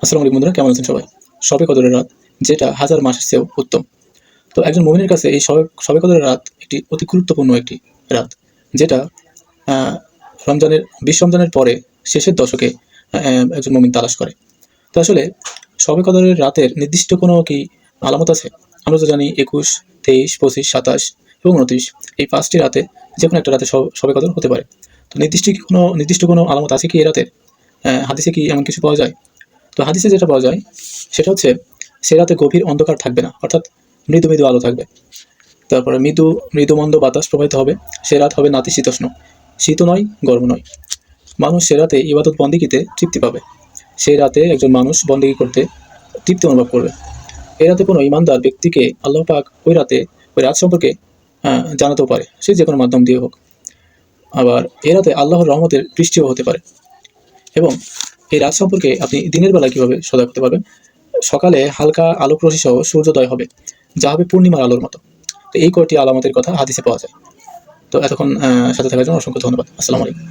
আসসালামু আলাইকুম বন্ধুরা, কেমন আছেন সবাই? শবে কদরের রাত, যেটা হাজার মাসের চেয়েও উত্তম। তো একজন মুমিনের কাছে এই শবে কদরের রাত একটি অতি গুরুত্বপূর্ণ একটি রাত, যেটা আহ, রমজানের পরে শেষের দশকে একজন মুমিন তালাশ করে। তো আসলে শবে কদরের রাতের নির্দিষ্ট কোনো কি আলামত আছে? আমরা তো জানি 21, 23, 25, 27 এবং 29, এই 5টি রাতে যে কোনো একটা রাতে শবে কদর হতে পারে। তো নির্দিষ্ট কোনো আলামত আছে কি এই রাতের? হাদিসে কি এমন কিছু পাওয়া যায়? তো হাদিসে যেটা পাওয়া যায় সেটা হচ্ছে, সে রাতে গভীর অন্ধকার থাকবে না, অর্থাৎ মৃদু মৃদু আলো থাকবে। তারপরে মৃদুমন্দ বাতাস প্রবাহিত হবে। সে রাত হবে নাতিশীতোষ্ণ, শীতও নয় গরম নয়। মানুষ সে রাতে ইবাদত বন্দিগিতে তৃপ্তি পাবে। সেই রাতে একজন মানুষ বন্দিগি করতে তৃপ্তি অনুভব করবে। এই রাতে কোনো ইমানদার ব্যক্তিকে আল্লাহ পাক ওই রাত সম্পর্কে জানাতেও পারে, সে যে কোনো মাধ্যম দিয়ে হোক। আবার এই রাতে আল্লাহর রহমতের বৃষ্টিও হতে পারে। এবং এই রাত সম্পর্কে আপনি দিনের বেলা কীভাবে সজাগ হতে পারবেন? সকালে হালকা আলোক রশ্মি সহ সূর্যোদয় হবে, যা হবে পূর্ণিমার আলোর মতো। তো এই কয়টি আলামতের কথা হাদিসে পাওয়া যায়। তো এতক্ষণ সাথে থাকার জন্য অসংখ্য ধন্যবাদ। আসসালামু আলাইকুম।